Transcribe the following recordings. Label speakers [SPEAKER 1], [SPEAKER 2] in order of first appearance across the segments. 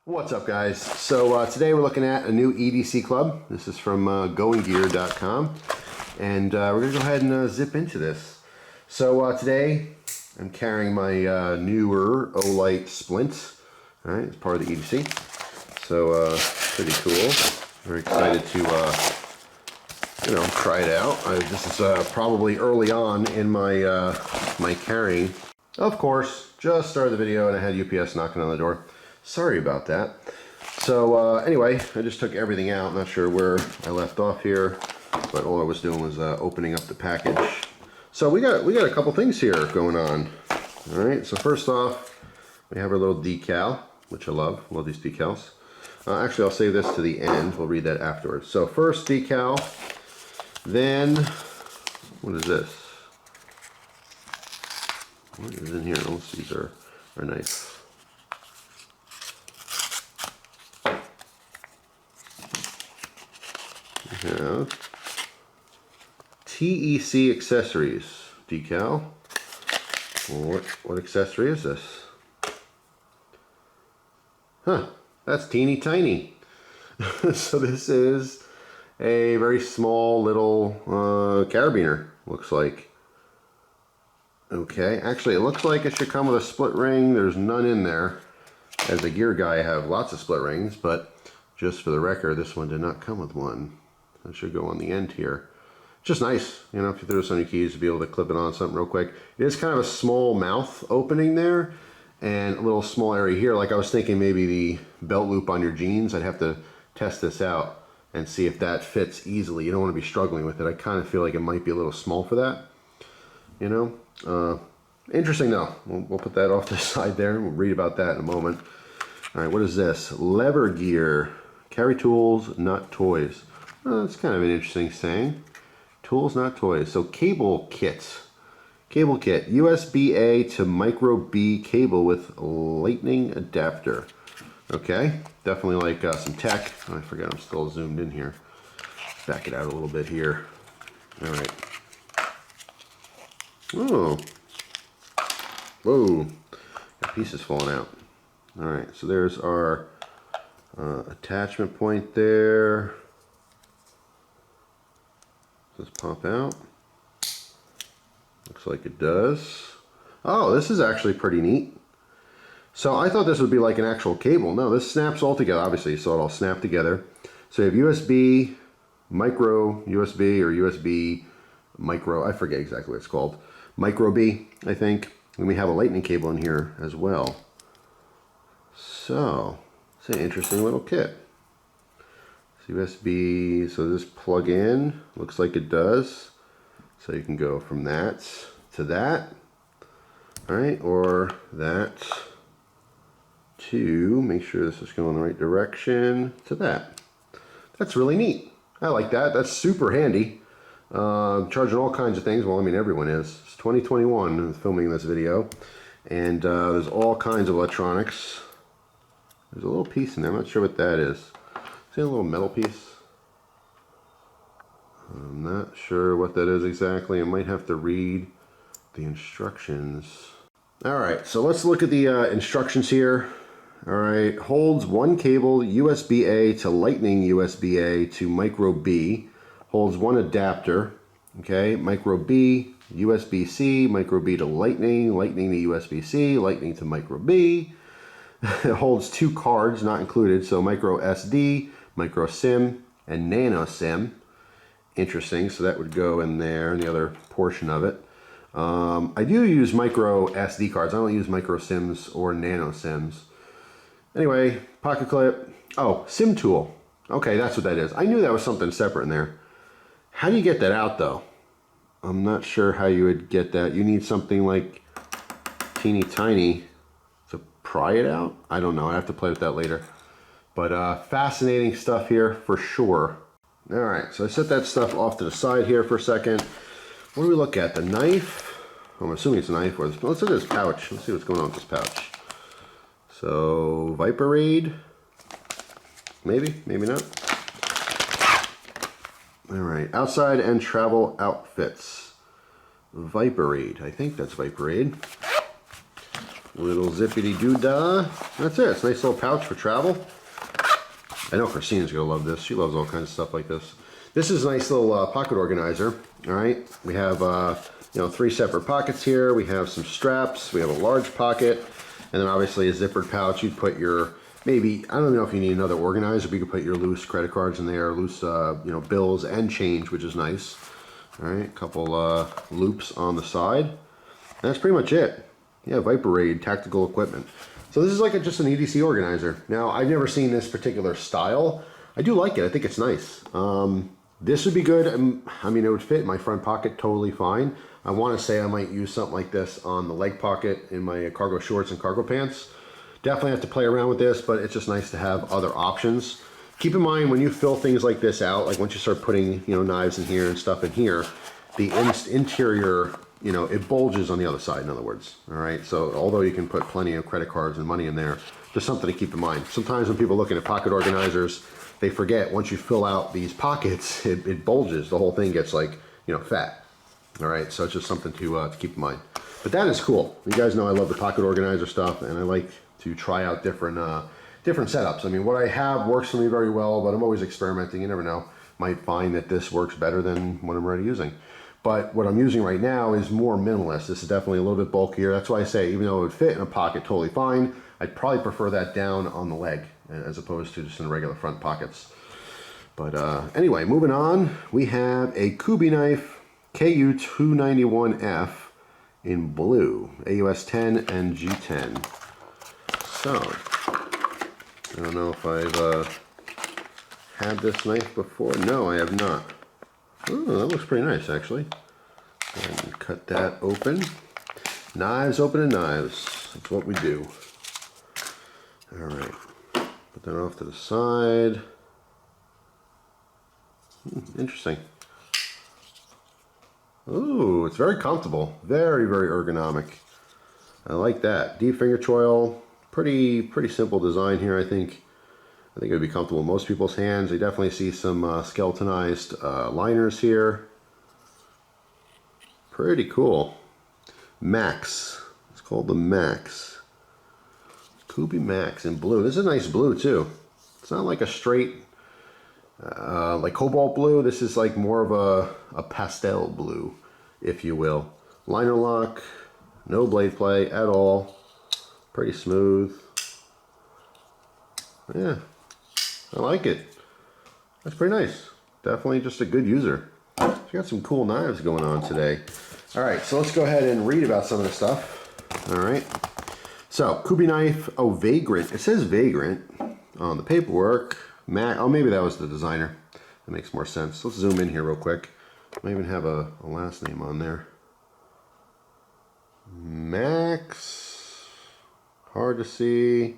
[SPEAKER 1] What's up, guys? So today we're looking at a new EDC Club. This is from GoingGear.com, and we're going to go ahead and zip into this. So today I'm carrying my newer Olight splint. All right, it's part of the EDC. So pretty cool. Very excited to try it out. This is probably early on in my my carrying. Of course, just started the video and I had UPS knocking on the door. Sorry about that. So anyway, I just took everything out. Not sure where I left off here, but all I was doing was opening up the package. So we got a couple things here going on. All right. So first off, we have our little decal, which I love. Love these decals. Actually, I'll save this to the end. We'll read that afterwards. So first decal. Then what is this? What is in here? Oh, these are nice. We have TEC accessories decal. What accessory is this? Huh, that's teeny tiny. So this is a very small little carabiner, looks like. Okay, actually it looks like it should come with a split ring. There's none in there. As a gear guy, I have lots of split rings, but just for the record, this one did not come with one. It should go on the end here. Just nice, you know, if you throw this on your keys to be able to clip it on something real quick. It is kind of a small mouth opening there and a little small area here. Like I was thinking maybe the belt loop on your jeans. I'd have to test this out and see if that fits easily. You don't want to be struggling with it. I kind of feel like it might be a little small for that, you know. Interesting though. We'll put that off to the side there. We'll read about that in a moment. All right, what is this? Lever gear. Carry tools, not toys. That's kind of an interesting saying. Tools, not toys. So cable kit. Cable kit. USB-A to micro B cable with lightning adapter. Okay, definitely like some tech. Oh, I forgot I'm still zoomed in here. Back it out a little bit here. All right. Oh. Whoa. Got pieces falling out. All right, so there's our attachment point there. Does this pop out? Looks like it does. Oh, this is actually pretty neat. So I thought this would be like an actual cable. No, this snaps all together. Obviously, you saw it all snap together. So you have USB, micro USB, or USB micro. I forget exactly what it's called. Micro B, I think. And we have a lightning cable in here as well. So it's an interesting little kit. USB, so this plug in, looks like it does. So you can go from that to that, all right, or that to, make sure this is going the right direction, to that. That's really neat. I like that. That's super handy. Charging all kinds of things. Well, I mean, everyone is. It's 2021, I'm filming this video, and there's all kinds of electronics. There's a little piece in there. I'm not sure what that is. See a little metal piece? I'm not sure what that is exactly. I might have to read the instructions. All right, so let's look at the instructions here. All right, holds one cable USB-A to lightning USB-A to micro B. Holds one adapter, okay? Micro B, USB-C, micro B to lightning, lightning to USB-C, lightning to micro B. It holds two cards, not included, so micro SD, micro SIM, and nano SIM. Interesting, so that would go in there in the other portion of it. I do use micro SD cards. I don't use micro SIMs or nano SIMs. Anyway, pocket clip. Oh, SIM tool. Okay, that's what that is. I knew that was something separate in there. How do you get that out though? I'm not sure how you would get that. You need something like teeny tiny to pry it out. I don't know. I have to play with that later. But fascinating stuff here for sure. All right, so I set that stuff off to the side here for a second. What do we look at? The knife? I'm assuming it's a knife. Or let's look at this pouch. Let's see what's going on with this pouch. So Viperade, maybe, maybe not. All right, outside and travel outfits. Viperade, I think that's Viperade. Little zippity doodah. That's it. It's a nice little pouch for travel. I know Christina's gonna love this. She loves all kinds of stuff like this. This is a nice little pocket organizer. All right, we have you know, 3 separate pockets here. We have some straps. We have a large pocket, and then obviously a zippered pouch. You'd put your maybe, I don't know if you need another organizer, but you could put your loose credit cards in there, loose you know, bills and change, which is nice. All right, a couple loops on the side. And that's pretty much it. Yeah, Viper Raid tactical equipment. So this is like just an EDC organizer. Now, I've never seen this particular style. I do like it. I think it's nice. This would be good. I mean, it would fit in my front pocket totally fine. I want to say I might use something like this on the leg pocket in my cargo shorts and cargo pants. Definitely have to play around with this, but it's just nice to have other options. Keep in mind when you fill things like this out, like once you start putting, you know, knives in here and stuff in here, the interior, you know, it bulges on the other side, in other words. All right, so although you can put plenty of credit cards and money in there, just something to keep in mind. Sometimes when people are looking at pocket organizers, they forget once you fill out these pockets, it bulges. The whole thing gets like, you know, fat. All right, so it's just something to keep in mind. But that is cool. You guys know I love the pocket organizer stuff, and I like to try out different setups. I mean, what I have works for me very well, but I'm always experimenting. You never know. Might find that this works better than what I'm already using. But what I'm using right now is more minimalist. This is definitely a little bit bulkier. That's why I say, even though it would fit in a pocket totally fine, I'd probably prefer that down on the leg as opposed to just in the regular front pockets. But anyway, moving on, we have a Kubey knife KU291F in blue, AUS 10 and G10. So, I don't know if I've had this knife before. No, I have not. Oh, that looks pretty nice, actually. And cut that open. Knives opening knives. That's what we do. All right. Put that off to the side. Interesting. Ooh, it's very comfortable. Very, very ergonomic. I like that. Deep finger choil. Pretty simple design here, I think. I think it would be comfortable in most people's hands. You definitely see some skeletonized liners here. Pretty cool. Max. It's called the Max. Kubey Max in blue. This is a nice blue too. It's not like a straight, like cobalt blue. This is like more of a pastel blue, if you will. Liner lock. No blade play at all. Pretty smooth. Yeah. I like it. That's pretty nice. Definitely just a good user. We got some cool knives going on today. All right, so let's go ahead and read about some of the stuff. All right. So, Kubey knife, oh, Vagrant. It says Vagrant on the paperwork. Oh, maybe that was the designer. That makes more sense. Let's zoom in here real quick. Might even have a last name on there. Max. Hard to see.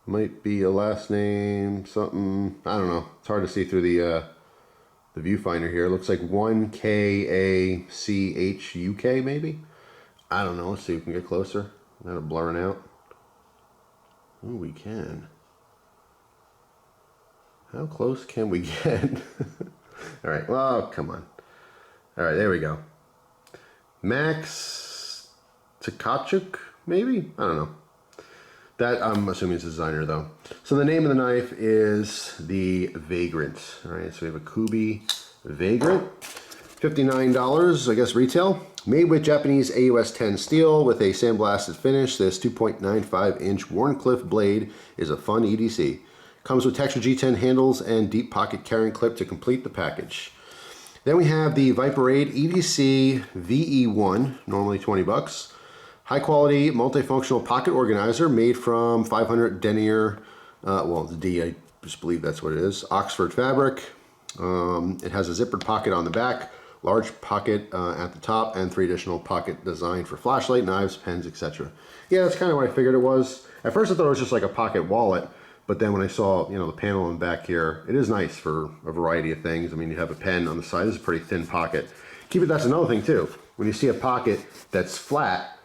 [SPEAKER 1] Might be a last name, something, I don't know. It's hard to see through the viewfinder here. It looks like 1KACHUK maybe? I don't know. Let's see if we can get closer. Without it blurring out. Oh, we can. How close can we get? All right, well, come on. All right, there we go. Max Tkachuk, maybe? I don't know. That, I'm assuming is the designer, though. So the name of the knife is the Vagrant. All right, so we have a Kubey Vagrant. $59, I guess, retail. Made with Japanese AUS 10 steel with a sandblasted finish. This 2.95-inch Wharncliffe blade is a fun EDC. Comes with textured G10 handles and deep pocket carrying clip to complete the package. Then we have the Viper Raid EDC VE1, normally 20 bucks. High quality multifunctional pocket organizer made from 500 denier, well, the D, I just believe that's what it is, Oxford fabric. It has a zippered pocket on the back, large pocket at the top, and 3 additional pocket designed for flashlight, knives, pens, etc. Yeah, that's kind of what I figured it was. At first I thought it was just like a pocket wallet, but then when I saw, you know, the panel in the back here, it is nice for a variety of things. I mean, you have a pen on the side. This is a pretty thin pocket. That's another thing too. When you see a pocket that's flat,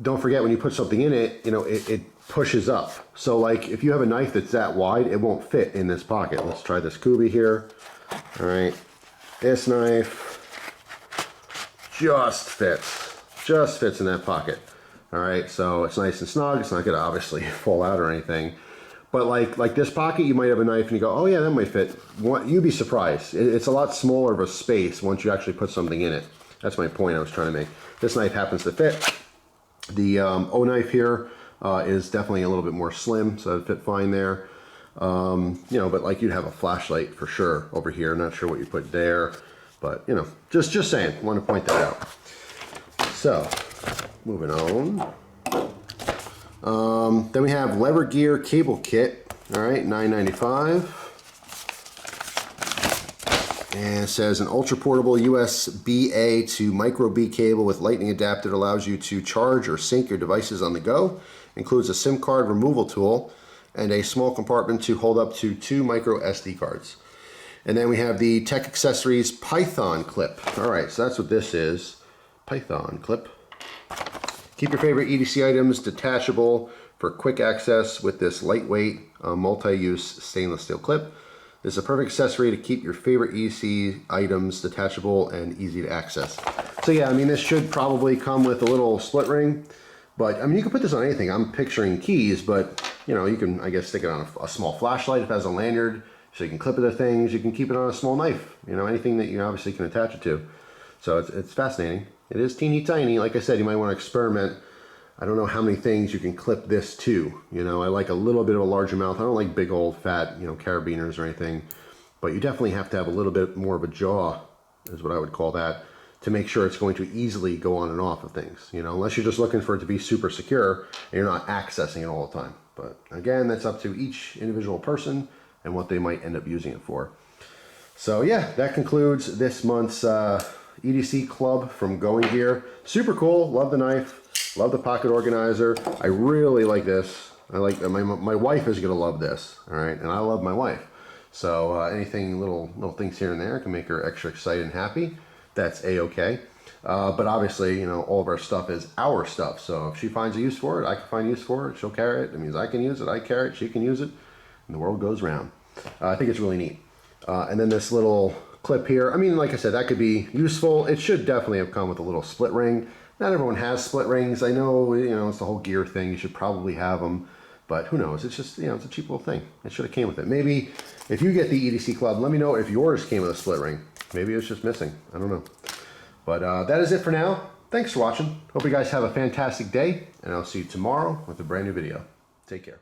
[SPEAKER 1] don't forget when you put something in it, you know, it pushes up. So like if you have a knife that's that wide, it won't fit in this pocket. Let's try this Kubey here. All right, this knife just fits in that pocket. All right, so it's nice and snug. It's not going to obviously fall out or anything. But like this pocket, you might have a knife and you go, oh yeah, that might fit. You'd be surprised. It's a lot smaller of a space once you actually put something in it. That's my point I was trying to make. This knife happens to fit. The Oknife here is definitely a little bit more slim, so it'd fit fine there. You know, but like you'd have a flashlight for sure over here. Not sure what you put there, but you know, just saying. Want to point that out. So, moving on. Then we have Lever Gear Cable Kit. All right, $9.95. And it says an ultra portable USB-A to micro B cable with lightning adapter that allows you to charge or sync your devices on the go. Includes a SIM card removal tool and a small compartment to hold up to 2 micro SD cards. And then we have the Tech Accessories Python clip. All right, so that's what this is. Python clip. Keep your favorite EDC items detachable for quick access with this lightweight multi-use stainless steel clip. This is a perfect accessory to keep your favorite EDC items detachable and easy to access. So yeah, I mean, this should probably come with a little split ring, but I mean, you can put this on anything. I'm picturing keys, but you know, you can, I guess, stick it on a small flashlight if it has a lanyard, so you can clip it to things. You can keep it on a small knife, you know, anything that you obviously can attach it to. So it's fascinating. It is teeny tiny. Like I said, you might want to experiment. I don't know how many things you can clip this to. You know, I like a little bit of a larger mouth. I don't like big old fat, you know, carabiners or anything. But you definitely have to have a little bit more of a jaw, is what I would call that, to make sure it's going to easily go on and off of things. You know, unless you're just looking for it to be super secure and you're not accessing it all the time. But again, that's up to each individual person and what they might end up using it for. So yeah, that concludes this month's EDC Club from GoingGear. Super cool. Love the knife. Love the pocket organizer. I really like this. I like my wife is gonna love this. All right, and I love my wife. So anything little things here and there can make her extra excited and happy. That's a-okay. But obviously, you know, all of our stuff is our stuff. So if she finds a use for it, I can find use for it. She'll carry it. It means I can use it. I carry it. She can use it, and the world goes round. I think it's really neat. And then this little clip here. I mean, like I said, that could be useful. It should definitely have come with a little split ring. Not everyone has split rings. I know, you know, it's the whole gear thing. You should probably have them, but who knows? It's just, you know, it's a cheap little thing. It should have came with it. Maybe if you get the EDC Club, let me know if yours came with a split ring. Maybe it was just missing. I don't know. But that is it for now. Thanks for watching. Hope you guys have a fantastic day, and I'll see you tomorrow with a brand new video. Take care.